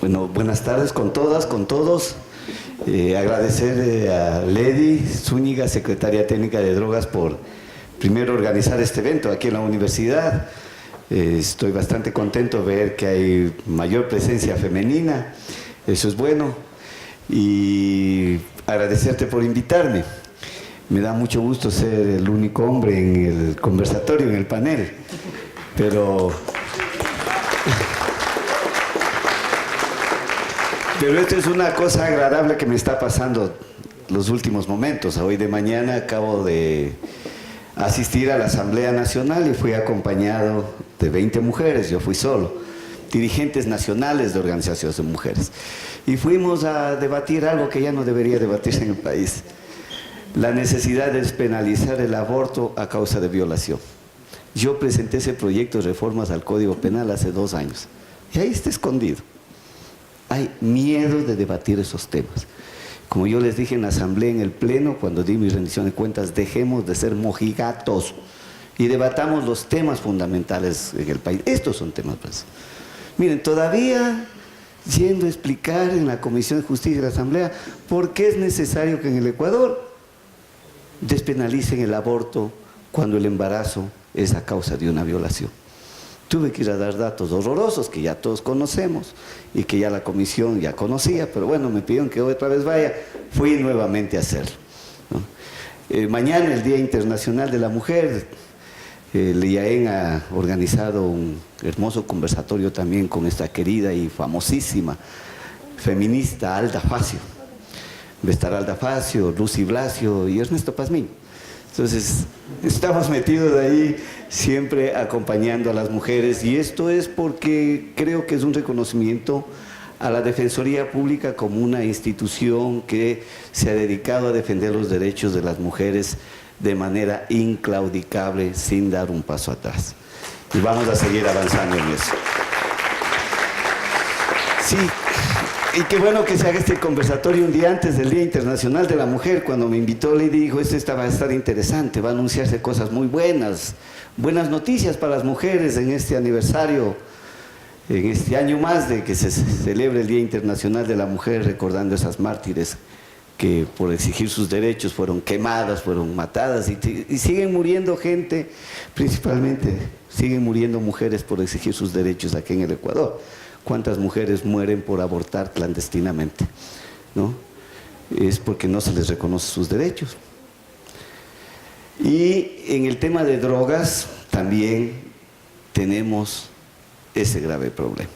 Bueno, buenas tardes con todas, con todos. Agradecer a Lady Zúñiga, secretaria técnica de drogas, por primero organizar este evento aquí en la universidad. Estoy bastante contento de ver que hay mayor presencia femenina, eso es bueno. Y agradecerte por invitarme. Me da mucho gusto ser el único hombre en el conversatorio, en el panel, pero esto es una cosa agradable que me está pasando los últimos momentos. Hoy de mañana acabo de asistir a la Asamblea Nacional y fui acompañado de 20 mujeres, yo fui solo, dirigentes nacionales de organizaciones de mujeres. Y fuimos a debatir algo que ya no debería debatirse en el país: la necesidad de despenalizar el aborto a causa de violación. Yo presenté ese proyecto de reformas al Código Penal hace 2 años y ahí está escondido. Hay miedo de debatir esos temas. Como yo les dije en la asamblea, en el pleno, cuando di mi rendición de cuentas, dejemos de ser mojigatos y debatamos los temas fundamentales en el país. Estos son temas, pues. Miren, todavía yendo a explicar en la Comisión de Justicia de la Asamblea por qué es necesario que en el Ecuador despenalicen el aborto cuando el embarazo es a causa de una violación. Tuve que ir a dar datos horrorosos que ya todos conocemos y que ya la comisión ya conocía, pero bueno, me pidieron que otra vez vaya, fui nuevamente a hacerlo, ¿no? Mañana, el Día Internacional de la Mujer, el IAEN ha organizado un hermoso conversatorio también con esta querida y famosísima feminista Alda Facio. Va a estar Alda Facio, Lucy Blasio y Ernesto Pazmiño. Entonces, estamos metidos ahí siempre acompañando a las mujeres, y esto es porque creo que es un reconocimiento a la Defensoría Pública como una institución que se ha dedicado a defender los derechos de las mujeres de manera inclaudicable, sin dar un paso atrás. Y vamos a seguir avanzando en eso. Sí. Y qué bueno que se haga este conversatorio un día antes del Día Internacional de la Mujer. Cuando me invitó, le dijo, esto va a estar interesante, va a anunciarse cosas muy buenas, buenas noticias para las mujeres en este aniversario, en este año más de que se celebre el Día Internacional de la Mujer, recordando esas mártires que por exigir sus derechos fueron quemadas, fueron matadas, y siguen muriendo gente, principalmente siguen muriendo mujeres por exigir sus derechos aquí en el Ecuador. ¿Cuántas mujeres mueren por abortar clandestinamente? ¿No? Es porque no se les reconoce sus derechos. Y en el tema de drogas también tenemos ese grave problema.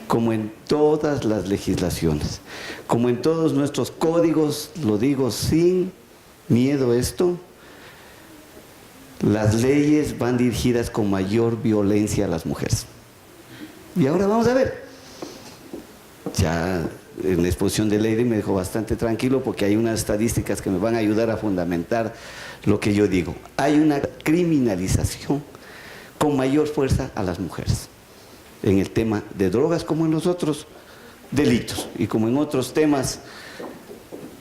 Como en todas las legislaciones, como en todos nuestros códigos, lo digo sin miedo a esto, las leyes van dirigidas con mayor violencia a las mujeres. Y ahora vamos a ver. Ya en la exposición de Lady me dejó bastante tranquilo porque hay unas estadísticas que me van a ayudar a fundamentar lo que yo digo. Hay una criminalización con mayor fuerza a las mujeres en el tema de drogas, como en los otros delitos y como en otros temas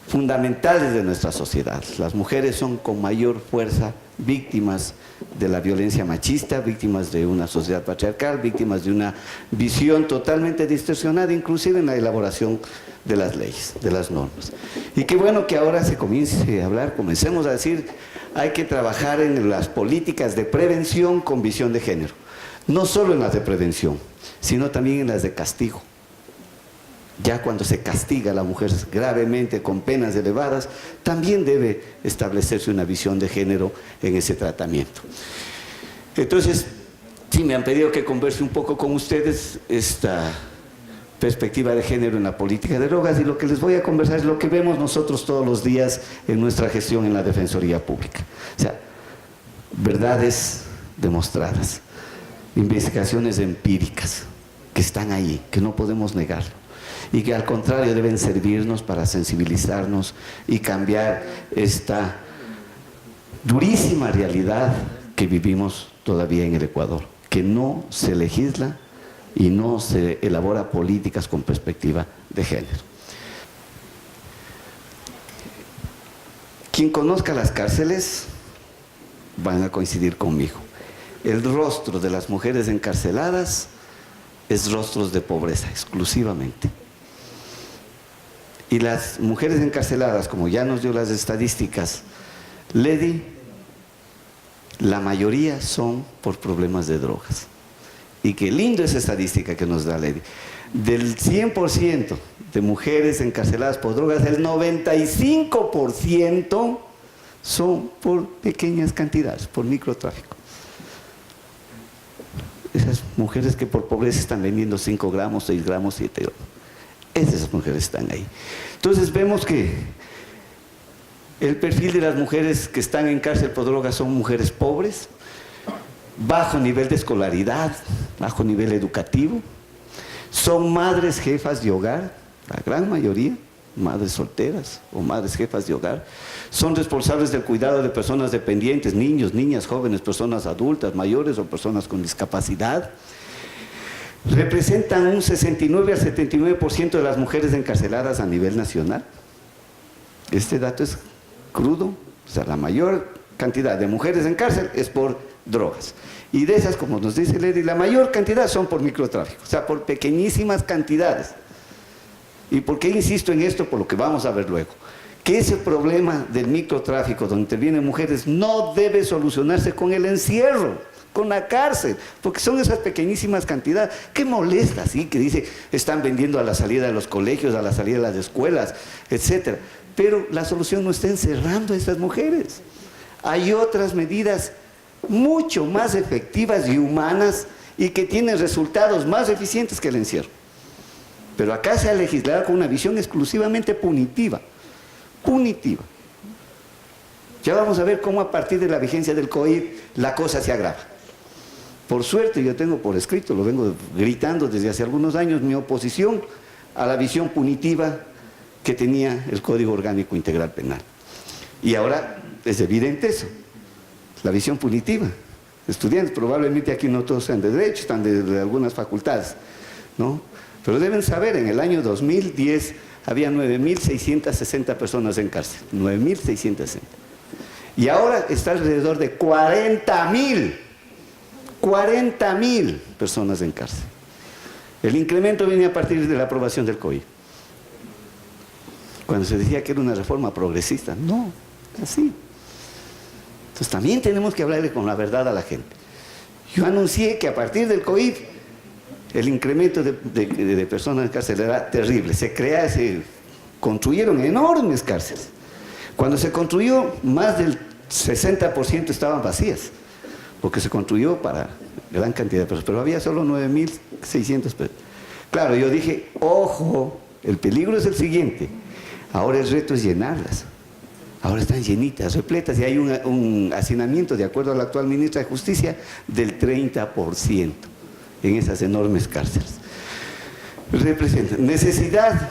fundamentales de nuestra sociedad. Las mujeres son con mayor fuerza víctimas de la violencia machista, víctimas de una sociedad patriarcal, víctimas de una visión totalmente distorsionada, inclusive en la elaboración de las leyes, de las normas. Y qué bueno que ahora se comience a hablar, comencemos a decir, hay que trabajar en las políticas de prevención con visión de género. No solo en las de prevención, sino también en las de castigo. Ya cuando se castiga a la mujer gravemente con penas elevadas, también debe establecerse una visión de género en ese tratamiento. Entonces, sí, me han pedido que converse un poco con ustedes esta perspectiva de género en la política de drogas, y lo que les voy a conversar es lo que vemos nosotros todos los días en nuestra gestión en la Defensoría Pública. O sea, verdades demostradas, investigaciones empíricas que están ahí, que no podemos negarlo, y que al contrario deben servirnos para sensibilizarnos y cambiar esta durísima realidad que vivimos todavía en el Ecuador, que no se legisla y no se elabora políticas con perspectiva de género. Quien conozca las cárceles van a coincidir conmigo. El rostro de las mujeres encarceladas es rostros de pobreza, exclusivamente. Y las mujeres encarceladas, como ya nos dio las estadísticas, Lady, la mayoría son por problemas de drogas. Y qué lindo esa estadística que nos da Lady. Del 100% de mujeres encarceladas por drogas, el 95% son por pequeñas cantidades, por microtráfico. Esas mujeres que por pobreza están vendiendo 5 gramos, 6 gramos, 7 gramos. Esas mujeres están ahí. Entonces vemos que el perfil de las mujeres que están en cárcel por drogas son mujeres pobres, bajo nivel de escolaridad, bajo nivel educativo, son madres jefas de hogar, la gran mayoría, madres solteras o madres jefas de hogar, son responsables del cuidado de personas dependientes, niños, niñas, jóvenes, personas adultas, mayores o personas con discapacidad. Representan un 69 al 79% de las mujeres encarceladas a nivel nacional. Este dato es crudo, o sea, la mayor cantidad de mujeres en cárcel es por drogas. Y de esas, como nos dice Lady, la mayor cantidad son por microtráfico, o sea, por pequeñísimas cantidades. ¿Y por qué insisto en esto? Por lo que vamos a ver luego. Que ese problema del microtráfico, donde intervienen mujeres, no debe solucionarse con el encierro, con la cárcel, porque son esas pequeñísimas cantidades. ¿Qué molesta, sí? Que dice, están vendiendo a la salida de los colegios, a la salida de las escuelas, etcétera. Pero la solución no está encerrando a estas mujeres. Hay otras medidas mucho más efectivas y humanas y que tienen resultados más eficientes que el encierro. Pero acá se ha legislado con una visión exclusivamente punitiva. Punitiva. Ya vamos a ver cómo a partir de la vigencia del COVID la cosa se agrava. Por suerte yo tengo por escrito, lo vengo gritando desde hace algunos años, mi oposición a la visión punitiva que tenía el Código Orgánico Integral Penal. Y ahora es evidente eso, la visión punitiva. Estudiantes, probablemente aquí no todos sean de derecho, están de algunas facultades, ¿no? Pero deben saber, en el año 2010 había 9.660 personas en cárcel, 9.660. Y ahora está alrededor de 40.000 personas en cárcel. El incremento viene a partir de la aprobación del COVID. Cuando se decía que era una reforma progresista, no, así. Entonces también tenemos que hablarle con la verdad a la gente. Yo anuncié que a partir del COVID el incremento de personas en cárcel era terrible. Se construyeron enormes cárceles. Cuando se construyó, más del 60% estaban vacías, porque se construyó para gran cantidad de personas, pero había solo 9.600 personas. Claro, yo dije, ojo, el peligro es el siguiente. Ahora el reto es llenarlas. Ahora están llenitas, repletas, y hay un hacinamiento, de acuerdo a la actual ministra de Justicia, del 30% en esas enormes cárceles. Representa necesidad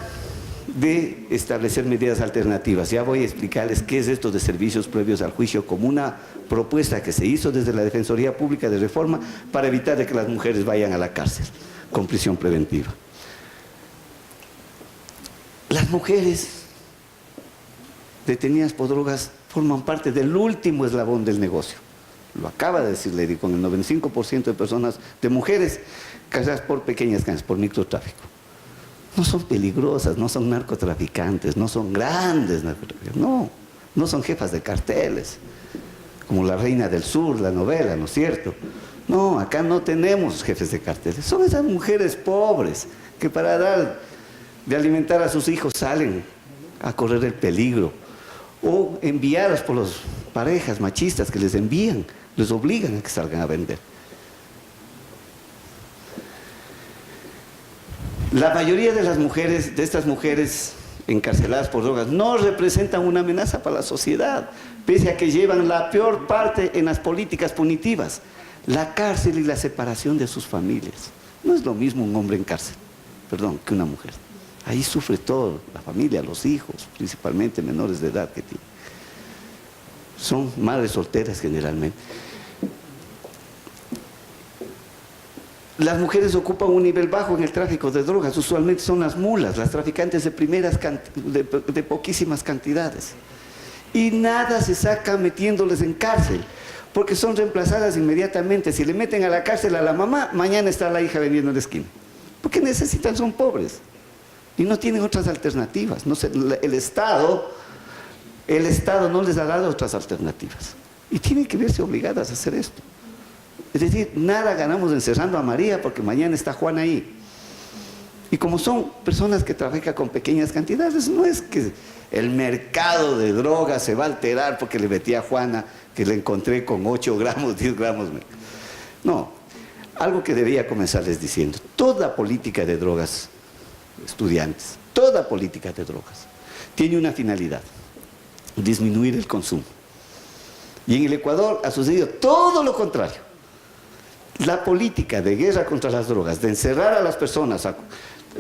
de establecer medidas alternativas. Ya voy a explicarles qué es esto de servicios previos al juicio, como una propuesta que se hizo desde la Defensoría Pública de Reforma para evitar de que las mujeres vayan a la cárcel con prisión preventiva. Las mujeres detenidas por drogas forman parte del último eslabón del negocio. Lo acaba de decir Lady, con el 95% de personas, de mujeres casadas por pequeñas cantidades, por microtráfico. No son peligrosas, no son narcotraficantes, no son grandes narcotraficantes, no son jefas de carteles, como La Reina del Sur, la novela, ¿no es cierto? No, acá no tenemos jefes de carteles, son esas mujeres pobres que para dar de alimentar a sus hijos salen a correr el peligro, o enviadas por las parejas machistas que les envían, les obligan a que salgan a vender. La mayoría de las mujeres, de estas mujeres encarceladas por drogas, no representan una amenaza para la sociedad, pese a que llevan la peor parte en las políticas punitivas, la cárcel y la separación de sus familias. No es lo mismo un hombre en cárcel, que una mujer. Ahí sufre todo, la familia, los hijos, principalmente menores de edad que tienen. Son madres solteras generalmente. Las mujeres ocupan un nivel bajo en el tráfico de drogas, usualmente son las mulas, las traficantes de poquísimas cantidades. Y nada se saca metiéndoles en cárcel, porque son reemplazadas inmediatamente. Si le meten a la cárcel a la mamá, mañana está la hija vendiendo en la esquina. Porque necesitan, son pobres y no tienen otras alternativas. No sé, el Estado no les ha dado otras alternativas y tienen que verse obligadas a hacer esto. Es decir, nada ganamos encerrando a María porque mañana está Juan ahí. Y como son personas que trafican con pequeñas cantidades, no es que el mercado de drogas se va a alterar porque le metí a Juana que le encontré con 8 gramos, 10 gramos. No, algo que debía comenzarles diciendo: toda política de drogas, estudiantes, toda política de drogas tiene una finalidad: disminuir el consumo. Y en el Ecuador ha sucedido todo lo contrario. La política de guerra contra las drogas, de encerrar a las personas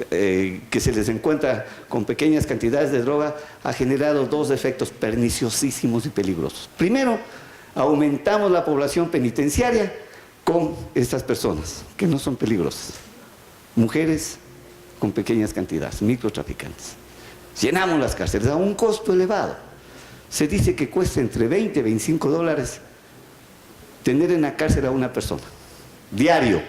que se les encuentra con pequeñas cantidades de droga, ha generado 2 efectos perniciosísimos y peligrosos. Primero, aumentamos la población penitenciaria con estas personas que no son peligrosas, mujeres con pequeñas cantidades, microtraficantes. Llenamos las cárceles a un costo elevado. Se dice que cuesta entre 20 y 25 dólares tener en la cárcel a una persona diario.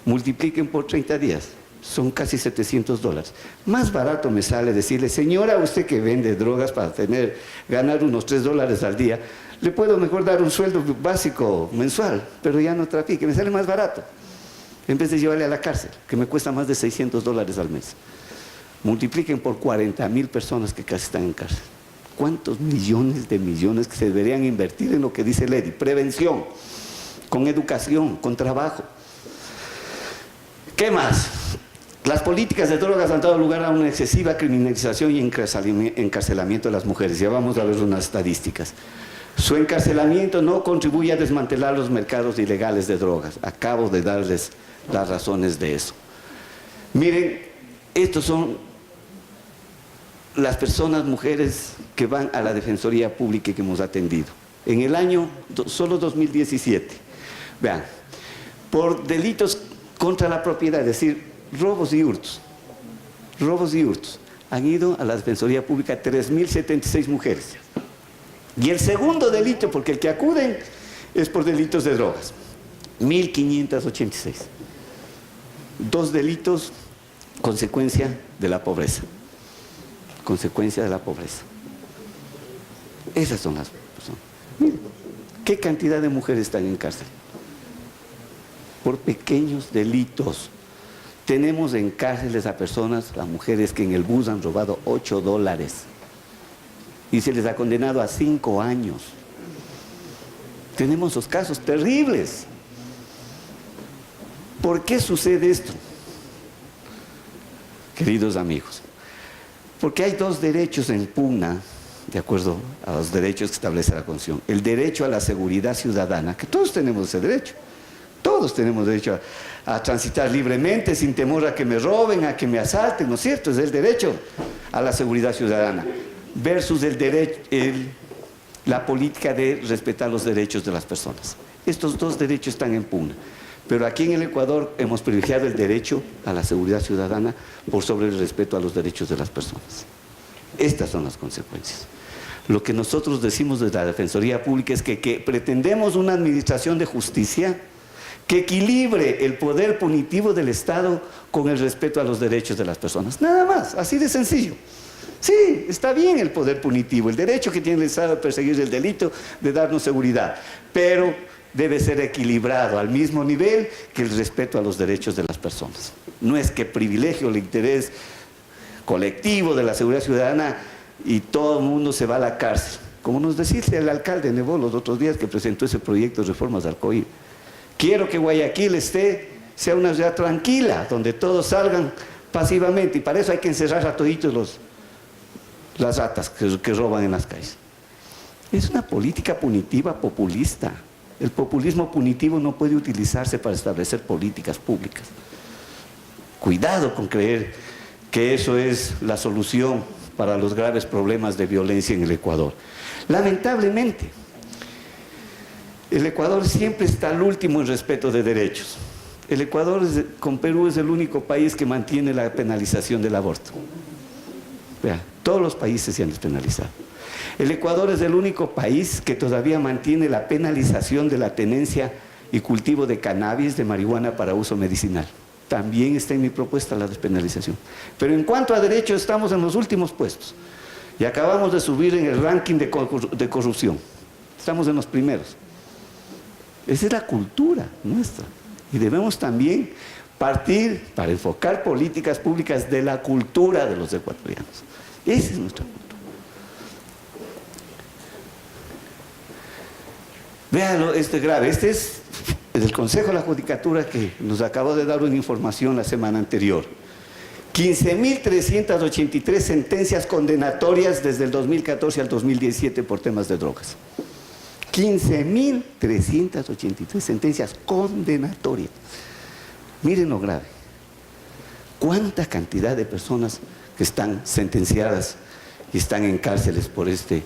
Multipliquen por 30 días, son casi 700 dólares. Más barato me sale decirle: señora, usted que vende drogas para ganar unos 3 dólares al día, le puedo mejor dar un sueldo básico mensual, pero ya no trafique, me sale más barato, en vez de llevarle a la cárcel, que me cuesta más de 600 dólares al mes. Multipliquen por 40,000 personas que casi están en cárcel. ¿Cuántos millones de millones que se deberían invertir en lo que dice Lady? Prevención, con educación, con trabajo. ¿Qué más? Las políticas de drogas han dado lugar a una excesiva criminalización y encarcelamiento de las mujeres. Ya vamos a ver unas estadísticas. Su encarcelamiento no contribuye a desmantelar los mercados ilegales de drogas. Acabo de darles las razones de eso. Miren, estos son las personas, mujeres, que van a la Defensoría Pública y que hemos atendido. En el año, solo 2017, vean, por delitos contra la propiedad, es decir, robos y hurtos, han ido a la Defensoría Pública 3.076 mujeres. Y el segundo delito, porque el que acuden es por delitos de drogas, 1.586. 2 delitos, consecuencia de la pobreza. Consecuencia de la pobreza. Esas son las personas. Miren, ¿qué cantidad de mujeres están en cárcel? Por pequeños delitos. Tenemos en cárceles a personas, a mujeres que en el bus han robado 8 dólares y se les ha condenado a 5 años. Tenemos esos casos terribles. ¿Por qué sucede esto? Queridos amigos, porque hay 2 derechos en pugna, de acuerdo a los derechos que establece la Constitución. El derecho a la seguridad ciudadana, que todos tenemos ese derecho. Todos tenemos derecho a transitar libremente, sin temor a que me roben, a que me asalten, ¿no es cierto? Es el derecho a la seguridad ciudadana. Versus la política de respetar los derechos de las personas. Estos 2 derechos están en pugna. Pero aquí en el Ecuador hemos privilegiado el derecho a la seguridad ciudadana por sobre el respeto a los derechos de las personas. Estas son las consecuencias. Lo que nosotros decimos desde la Defensoría Pública es que pretendemos una administración de justicia que equilibre el poder punitivo del Estado con el respeto a los derechos de las personas. Nada más, así de sencillo. Sí, está bien el poder punitivo, el derecho que tiene el Estado de perseguir el delito, de darnos seguridad, pero debe ser equilibrado al mismo nivel que el respeto a los derechos de las personas. No es que privilegio el interés colectivo de la seguridad ciudadana y todo el mundo se va a la cárcel. Como nos decía el alcalde Nebot los otros días que presentó ese proyecto de reformas del COI. Quiero que Guayaquil sea una ciudad tranquila, donde todos salgan pasivamente, y para eso hay que encerrar a toditos las ratas que roban en las calles. Es una política punitiva populista. El populismo punitivo no puede utilizarse para establecer políticas públicas. Cuidado con creer que eso es la solución para los graves problemas de violencia en el Ecuador. Lamentablemente, el Ecuador siempre está al último en respeto de derechos. El Ecuador, con Perú, es el único país que mantiene la penalización del aborto. Vea, todos los países se han despenalizado. El Ecuador es el único país que todavía mantiene la penalización de la tenencia y cultivo de cannabis, de marihuana para uso medicinal. también está en mi propuesta la despenalización. Pero en cuanto a derechos, estamos en los últimos puestos. Y acabamos de subir en el ranking de corrupción. Estamos en los primeros. Esa es la cultura nuestra. Y debemos también partir para enfocar políticas públicas de la cultura de los ecuatorianos. Esa es nuestra cultura. Véanlo, este es grave. Este es del Consejo de la Judicatura que nos acabó de dar una información la semana anterior. 15.383 sentencias condenatorias desde el 2014 al 2017 por temas de drogas. 15.383 sentencias condenatorias. Miren lo grave. ¿Cuánta cantidad de personas que están sentenciadas y están en cárceles por este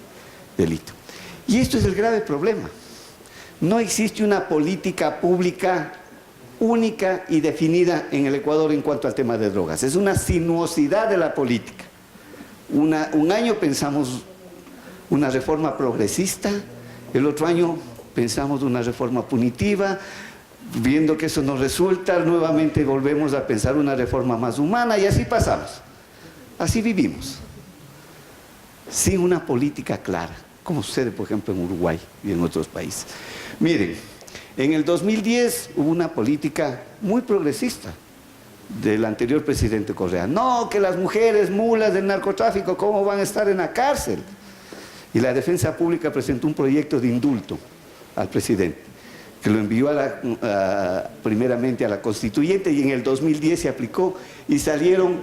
delito? Y esto es el grave problema. No existe una política pública única y definida en el Ecuador en cuanto al tema de drogas. Es una sinuosidad de la política. Un año pensamos una reforma progresista, el otro año pensamos una reforma punitiva, viendo que eso no resulta, nuevamente volvemos a pensar una reforma más humana y así pasamos. Así vivimos, sin una política clara, como sucede por ejemplo en Uruguay y en otros países. Miren, en el 2010 hubo una política muy progresista del anterior presidente Correa. No, que las mujeres mulas del narcotráfico, ¿cómo van a estar en la cárcel? Y la Defensa Pública presentó un proyecto de indulto al presidente, que lo envió primeramente a la Constituyente, y en el 2010 se aplicó y salieron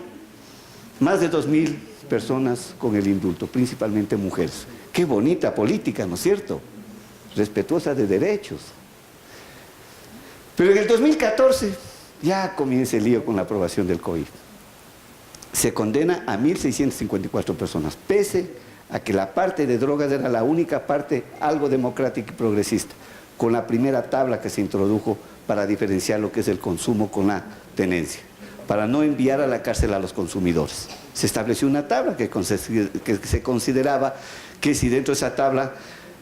más de 2.000 personas con el indulto, principalmente mujeres. Qué bonita política, ¿no es cierto? Respetuosa de derechos. Pero en el 2014 ya comienza el lío con la aprobación del COIF. Se condena a 1.654 personas, pese a que la parte de drogas era la única parte algo democrática y progresista, con la primera tabla que se introdujo para diferenciar lo que es el consumo con la tenencia, para no enviar a la cárcel a los consumidores. Se estableció una tabla que se consideraba que si dentro de esa tabla,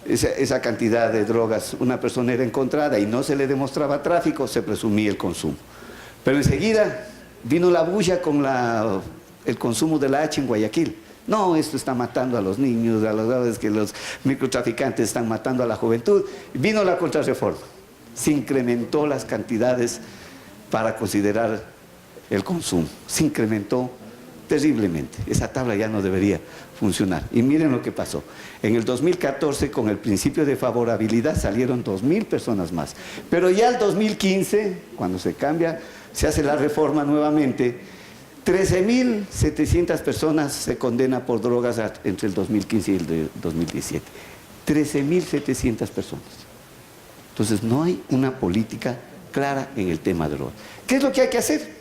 esa cantidad de drogas, una persona era encontrada y no se le demostraba tráfico, se presumía el consumo. Pero enseguida vino la bulla con el consumo de la H en Guayaquil. No, esto está matando a los niños, a las edades que los microtraficantes están matando a la juventud. Vino la contrarreforma. Se incrementó las cantidades para considerar el consumo. Se incrementó terriblemente. Esa tabla ya no debería funcionar. Y miren lo que pasó. En el 2014, con el principio de favorabilidad, salieron 2.000 personas más. Pero ya el 2015, cuando se cambia, se hace la reforma nuevamente, 13.700 personas se condenan por drogas entre el 2015 y el 2017. 13.700 personas. Entonces no hay una política clara en el tema de drogas. ¿Qué es lo que hay que hacer?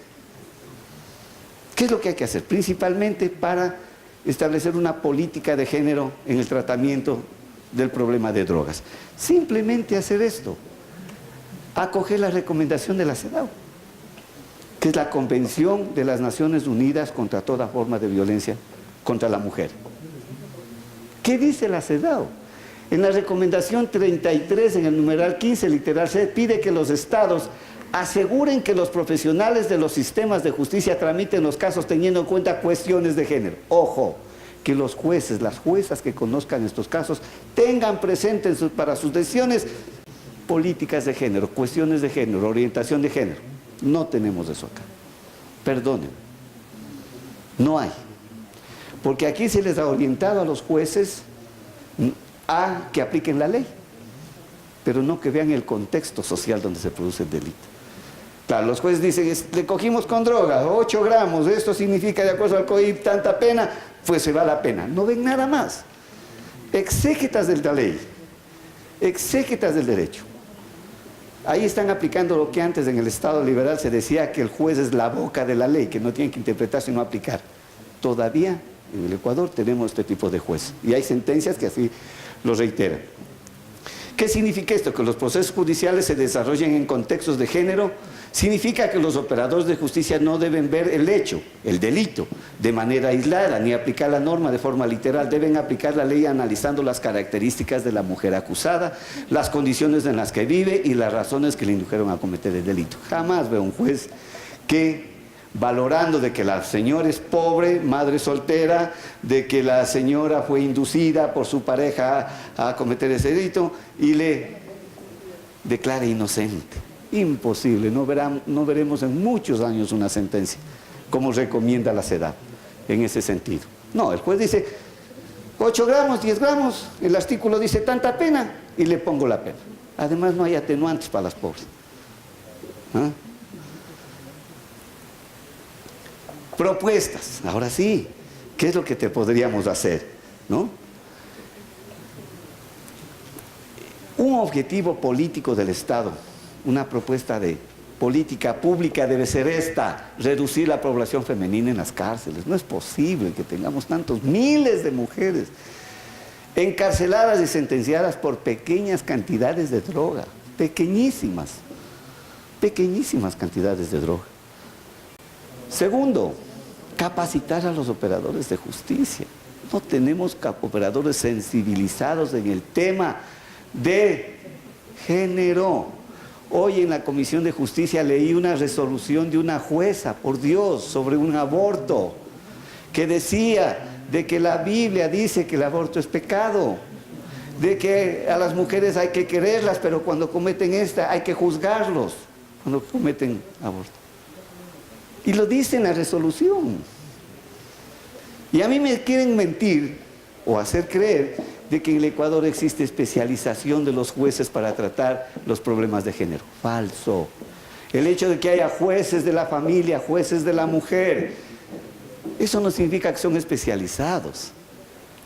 ¿Qué es lo que hay que hacer? Principalmente para establecer una política de género en el tratamiento del problema de drogas. Simplemente hacer esto. Acoger la recomendación de la CEDAW, que es la Convención de las Naciones Unidas contra toda forma de violencia contra la mujer. ¿Qué dice la CEDAW? En la recomendación 33, en el numeral 15, literal C, pide que los estados aseguren que los profesionales de los sistemas de justicia tramiten los casos teniendo en cuenta cuestiones de género. Ojo, que los jueces, las juezas que conozcan estos casos, tengan presentes para sus decisiones políticas de género, cuestiones de género, orientación de género. No tenemos eso acá. Perdonen. No hay. Porque aquí se les ha orientado a los jueces a que apliquen la ley, pero no que vean el contexto social donde se produce el delito. Claro, los jueces dicen, le cogimos con droga, 8 gramos, esto significa de acuerdo al COIP tanta pena, pues se va la pena. No ven nada más. Exégetas de la ley, exégetas del derecho. Ahí están aplicando lo que antes en el Estado liberal se decía que el juez es la boca de la ley, que no tienen que interpretar sino aplicar. Todavía en el Ecuador tenemos este tipo de jueces y hay sentencias que así lo reiteran. ¿Qué significa esto? Que los procesos judiciales se desarrollen en contextos de género. Significa que los operadores de justicia no deben ver el hecho, el delito, de manera aislada, ni aplicar la norma de forma literal. Deben aplicar la ley analizando las características de la mujer acusada, las condiciones en las que vive y las razones que le indujeron a cometer el delito. Jamás veo un juez que valorando de que la señora es pobre, madre soltera, de que la señora fue inducida por su pareja a cometer ese delito y le declara inocente. Imposible, no veremos en muchos años una sentencia como recomienda la CEDAW en ese sentido. No, el juez dice 8 gramos, 10 gramos, el artículo dice tanta pena y le pongo la pena. Además no hay atenuantes para las pobres. ¿Ah? Propuestas, ahora sí, ¿qué es lo que te podríamos hacer? ¿No? Un objetivo político del Estado, una propuesta de política pública debe ser esta: reducir la población femenina en las cárceles. No es posible que tengamos tantos miles de mujeres encarceladas y sentenciadas por pequeñas cantidades de droga, pequeñísimas cantidades de droga. Segundo, capacitar a los operadores de justicia. No tenemos operadores sensibilizados en el tema de género. Hoy en la Comisión de Justicia leí una resolución de una jueza, por Dios, sobre un aborto, que decía de que la Biblia dice que el aborto es pecado, de que a las mujeres hay que quererlas, pero cuando cometen hay que juzgarlos, cuando cometen aborto. Y lo dice en la resolución. Y a mí me quieren mentir o hacer creer de que en el Ecuador existe especialización de los jueces para tratar los problemas de género. Falso. El hecho de que haya jueces de la familia, jueces de la mujer, eso no significa que son especializados.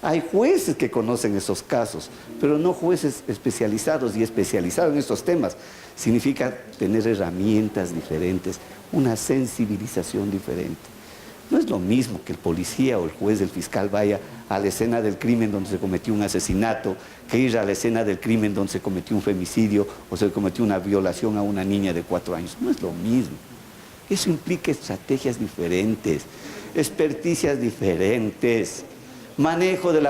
Hay jueces que conocen esos casos, pero no jueces especializados, y especializados en estos temas significa tener herramientas diferentes, una sensibilización diferente. No es lo mismo que el policía o el juez, el fiscal vaya a la escena del crimen donde se cometió un asesinato, que ir a la escena del crimen donde se cometió un femicidio o se cometió una violación a una niña de 4 años. No es lo mismo. Eso implica estrategias diferentes, experticias diferentes, manejo de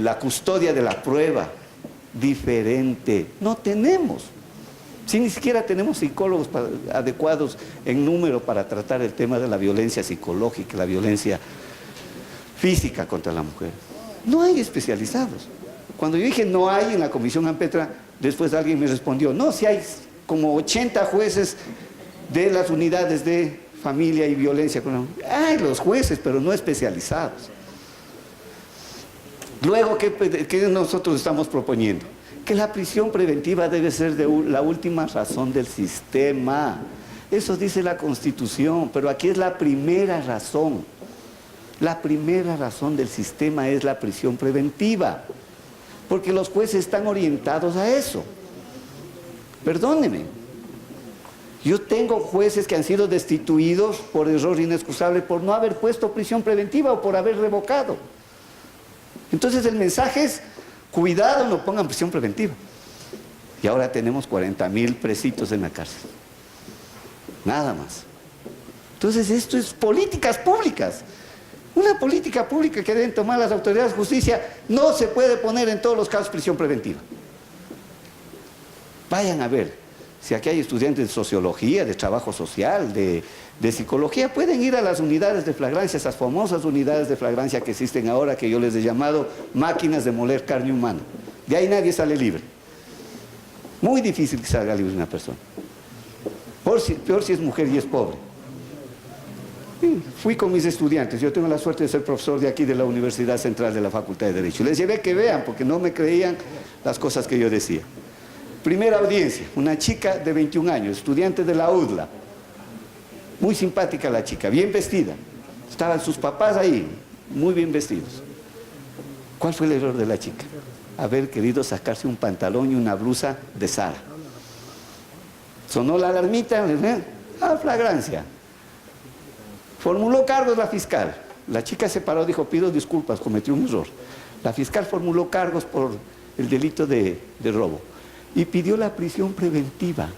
la custodia de la prueba diferente. No tenemos. Si ni siquiera tenemos psicólogos adecuados en número para tratar el tema de la violencia psicológica, la violencia física contra la mujer. No hay especializados. Cuando yo dije no hay en la Comisión Ampetra, después alguien me respondió, no, si hay como 80 jueces de las unidades de familia y violencia con la mujer. Hay los jueces, pero no especializados. Luego, ¿qué nosotros estamos proponiendo? Que la prisión preventiva debe ser la última razón del sistema. Eso dice la Constitución, pero aquí es la primera razón. La primera razón del sistema es la prisión preventiva, porque los jueces están orientados a eso. Perdónenme. Yo tengo jueces que han sido destituidos por error inexcusable por no haber puesto prisión preventiva o por haber revocado. Entonces el mensaje es: cuidado, no pongan prisión preventiva. Y ahora tenemos 40,000 presitos en la cárcel. Nada más. Entonces esto es políticas públicas. Una política pública que deben tomar las autoridades de justicia. No se puede poner en todos los casos prisión preventiva. Vayan a ver. Si aquí hay estudiantes de sociología, de trabajo social, de psicología, pueden ir a las unidades de flagrancia, esas famosas unidades de flagrancia que existen ahora, que yo les he llamado máquinas de moler carne humana. De ahí nadie sale libre. Muy difícil que salga libre una persona. Peor si es mujer y es pobre. Sí, fui con mis estudiantes, yo tengo la suerte de ser profesor de aquí de la Universidad Central de la Facultad de Derecho. Les llevé que vean, porque no me creían las cosas que yo decía. Primera audiencia, una chica de 21 años, estudiante de la UDLA. Muy simpática la chica, bien vestida. Estaban sus papás ahí, muy bien vestidos. ¿Cuál fue el error de la chica? Haber querido sacarse un pantalón y una blusa de Zara. Sonó la alarmita, flagrancia. Formuló cargos la fiscal. La chica se paró, dijo: pido disculpas, cometí un error. La fiscal formuló cargos por el delito de robo y pidió la prisión preventiva.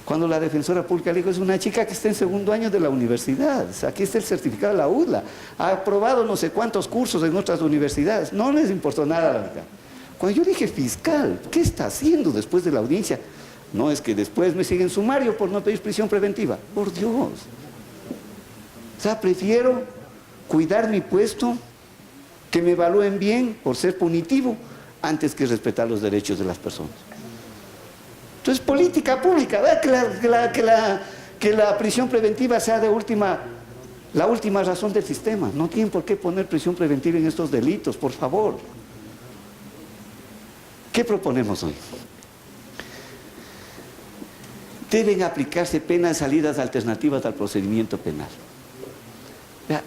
Cuando la defensora pública le dijo: es una chica que está en 2º año de la universidad, aquí está el certificado de la UDLA, ha aprobado no sé cuántos cursos en otras universidades. No les importó nada a la fiscal. Cuando yo dije: fiscal, ¿qué está haciendo después de la audiencia? No es que después me siguen sumario por no pedir prisión preventiva. Por Dios. O sea, prefiero cuidar mi puesto, que me evalúen bien por ser punitivo, antes que respetar los derechos de las personas. Entonces, política pública, que la prisión preventiva sea la última razón del sistema. No tienen por qué poner prisión preventiva en estos delitos, por favor. ¿Qué proponemos hoy? Deben aplicarse penas salidas alternativas al procedimiento penal.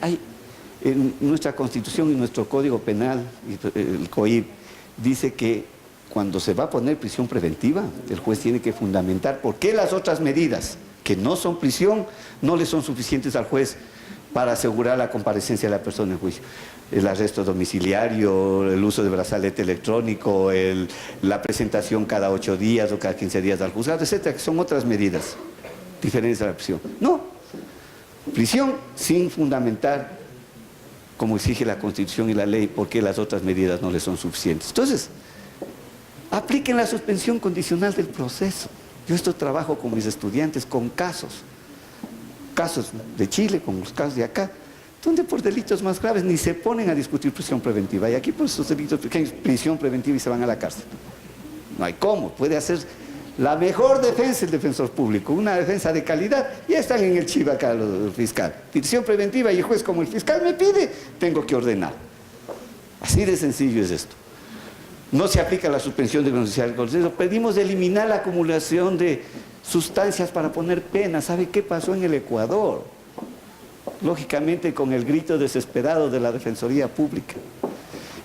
Hay, en nuestra Constitución y nuestro Código Penal, el COIP, dice que cuando se va a poner prisión preventiva, el juez tiene que fundamentar por qué las otras medidas que no son prisión no le son suficientes al juez para asegurar la comparecencia de la persona en juicio. El arresto domiciliario, el uso de brazalete electrónico, la presentación cada 8 días o cada 15 días al juzgado, etcétera, que son otras medidas diferentes a la prisión. No, prisión sin fundamentar, como exige la Constitución y la ley, por qué las otras medidas no le son suficientes. Entonces, apliquen la suspensión condicional del proceso. Yo trabajo con mis estudiantes con casos de Chile, con los casos de acá, donde por delitos más graves ni se ponen a discutir prisión preventiva. Y aquí por esos delitos pequeños, prisión preventiva y se van a la cárcel. No hay cómo. Puede hacer la mejor defensa el defensor público, una defensa de calidad, y están en el chivo acá el fiscal. Prisión preventiva y el juez, como el fiscal me pide, tengo que ordenar. Así de sencillo es esto. No se aplica la suspensión de beneficiar del proceso. Pedimos eliminar la acumulación de sustancias para poner penas. ¿Sabe qué pasó en el Ecuador? Lógicamente, con el grito desesperado de la Defensoría Pública,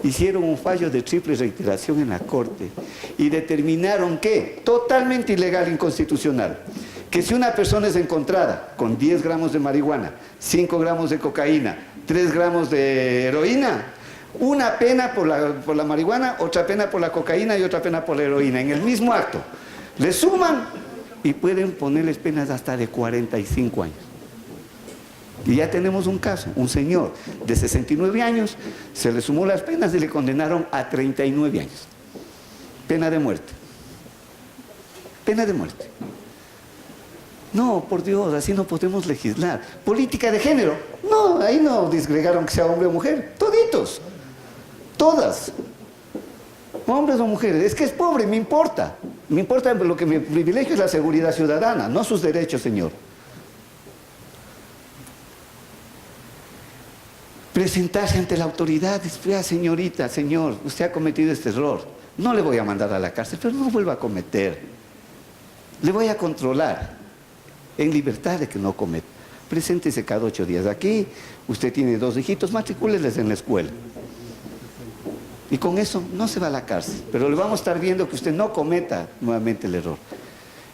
hicieron un fallo de triple reiteración en la Corte y determinaron que, totalmente ilegal e inconstitucional, que si una persona es encontrada con 10 gramos de marihuana, 5 gramos de cocaína, 3 gramos de heroína, una pena por la marihuana, otra pena por la cocaína y otra pena por la heroína, en el mismo acto. Le suman y pueden ponerles penas hasta de 45 años. Y ya tenemos un caso, un señor de 69 años, se le sumó las penas y le condenaron a 39 años. Pena de muerte. Pena de muerte. No, por Dios, así no podemos legislar. Política de género. No, ahí no disgregaron que sea hombre o mujer. Toditos. Todas. Hombres o mujeres. Es que es pobre, me importa. Me importa, lo que me privilegio es la seguridad ciudadana, no sus derechos, señor. Presentarse ante la autoridad, vea, señorita, señor, usted ha cometido este error. No le voy a mandar a la cárcel, pero no vuelva a cometer. Le voy a controlar en libertad de que no cometa. Preséntese cada 8 días aquí, usted tiene 2 hijitos, matricúleles en la escuela. Y con eso no se va a la cárcel, pero le vamos a estar viendo que usted no cometa nuevamente el error.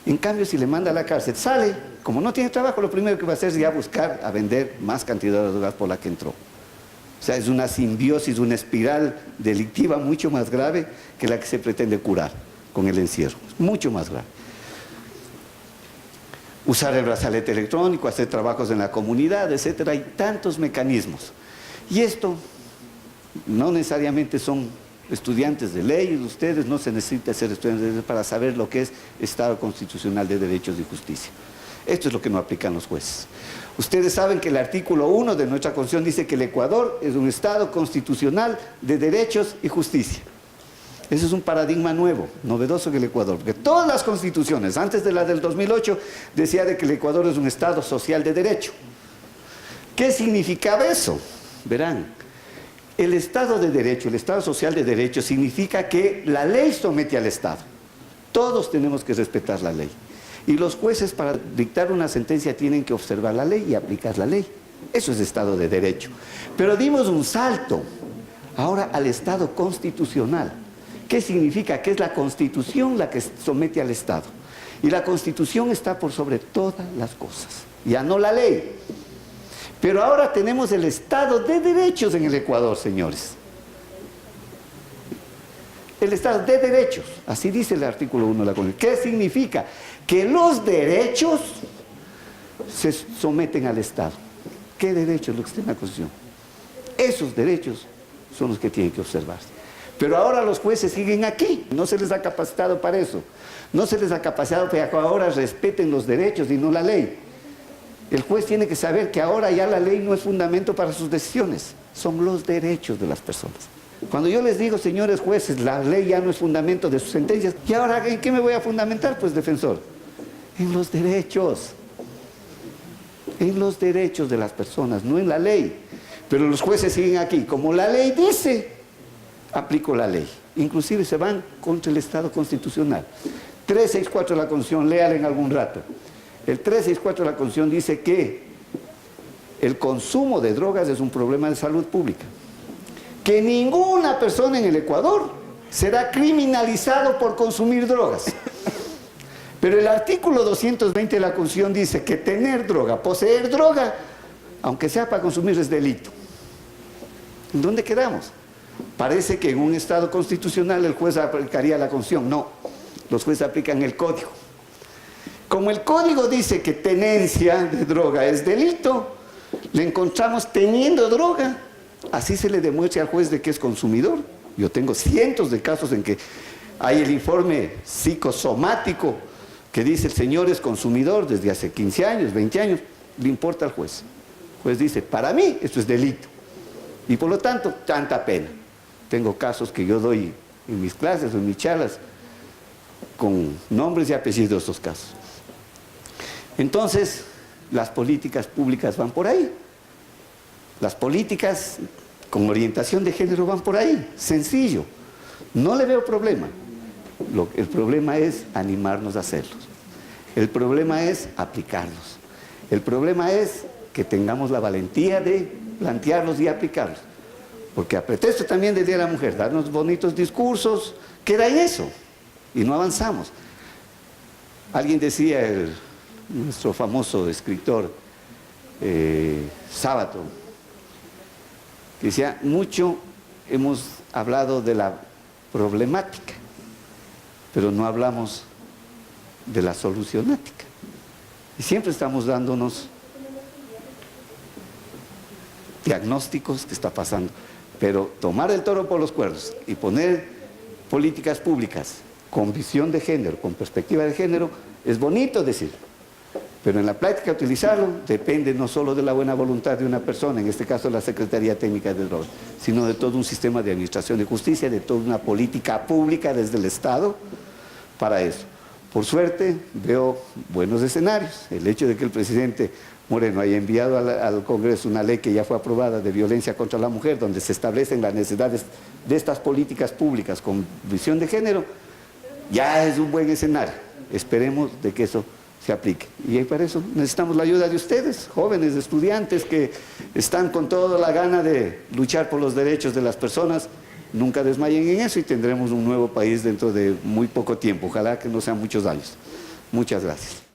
En cambio, si le manda a la cárcel, sale, como no tiene trabajo, lo primero que va a hacer es ya buscar a vender más cantidad de drogas por la que entró. O sea, es una simbiosis, una espiral delictiva mucho más grave que la que se pretende curar con el encierro. Mucho más grave. Usar el brazalete electrónico, hacer trabajos en la comunidad, etcétera. Hay tantos mecanismos. Y esto no necesariamente son estudiantes de ley, ustedes no se necesita ser estudiantes de ley para saber lo que es Estado constitucional de derechos y justicia. Esto es lo que no aplican los jueces. Ustedes saben que el artículo 1 de nuestra Constitución dice que el Ecuador es un Estado constitucional de derechos y justicia. Ese es un paradigma nuevo, novedoso en el Ecuador, porque todas las constituciones, antes de la del 2008, decía de que el Ecuador es un Estado social de derecho. ¿Qué significaba eso? Verán, el Estado de Derecho, el Estado social de derecho, significa que la ley somete al Estado. Todos tenemos que respetar la ley. Y los jueces, para dictar una sentencia, tienen que observar la ley y aplicar la ley. Eso es Estado de Derecho. Pero dimos un salto ahora al Estado constitucional. ¿Qué significa? Que es la Constitución la que somete al Estado. Y la Constitución está por sobre todas las cosas, ya no la ley. Pero ahora tenemos el Estado de derechos en el Ecuador, señores. El Estado de derechos, así dice el artículo 1 de la Constitución. ¿Qué significa? Que los derechos se someten al Estado. ¿Qué derechos? Lo que está en la Constitución. Esos derechos son los que tienen que observarse. Pero ahora los jueces siguen aquí, no se les ha capacitado para eso. No se les ha capacitado para que ahora respeten los derechos y no la ley. El juez tiene que saber que ahora ya la ley no es fundamento para sus decisiones, son los derechos de las personas. Cuando yo les digo, señores jueces, la ley ya no es fundamento de sus sentencias, ¿y ahora en qué me voy a fundamentar, pues, defensor? En los derechos. En los derechos de las personas, no en la ley. Pero los jueces siguen aquí. Como la ley dice, aplico la ley. Inclusive se van contra el Estado constitucional. 364 de la Constitución, léala en algún rato. El 364 de la Constitución dice que el consumo de drogas es un problema de salud pública. Que ninguna persona en el Ecuador será criminalizado por consumir drogas. Pero el artículo 220 de la Constitución dice que tener droga, poseer droga, aunque sea para consumir, es delito. ¿En dónde quedamos? Parece que en un Estado constitucional el juez aplicaría la Constitución. No, los jueces aplican el Código. Como el Código dice que tenencia de droga es delito, le encontramos teniendo droga, así se le demuestra al juez de que es consumidor. Yo tengo cientos de casos en que hay el informe psicosomático que dice el señor es consumidor desde hace 15 años, 20 años, le importa al juez. El juez dice, para mí esto es delito y por lo tanto tanta pena. Tengo casos que yo doy en mis clases o en mis charlas con nombres y apellidos de estos casos. Entonces, las políticas públicas van por ahí. Las políticas con orientación de género van por ahí, sencillo. No le veo problema. El problema es animarnos a hacerlos. El problema es aplicarlos. El problema es que tengamos la valentía de plantearlos y aplicarlos. Porque a pretexto también del Día de la Mujer, darnos bonitos discursos, queda en eso y no avanzamos. Alguien decía, nuestro famoso escritor Sábato, que decía, mucho hemos hablado de la problemática, pero no hablamos de la solucionática. Y siempre estamos dándonos diagnósticos que está pasando. Pero tomar el toro por los cuernos y poner políticas públicas con visión de género, con perspectiva de género, es bonito decir. Pero en la práctica utilizarlo depende no solo de la buena voluntad de una persona, en este caso la Secretaría Técnica de Drogas, sino de todo un sistema de administración de justicia, de toda una política pública desde el Estado para eso. Por suerte veo buenos escenarios. El hecho de que el presidente Moreno haya enviado al Congreso una ley que ya fue aprobada de violencia contra la mujer, donde se establecen las necesidades de estas políticas públicas con visión de género, ya es un buen escenario. Esperemos de que eso se aplique. Y para eso necesitamos la ayuda de ustedes, jóvenes, estudiantes que están con toda la gana de luchar por los derechos de las personas. Nunca desmayen en eso y tendremos un nuevo país dentro de muy poco tiempo. Ojalá que no sean muchos años. Muchas gracias.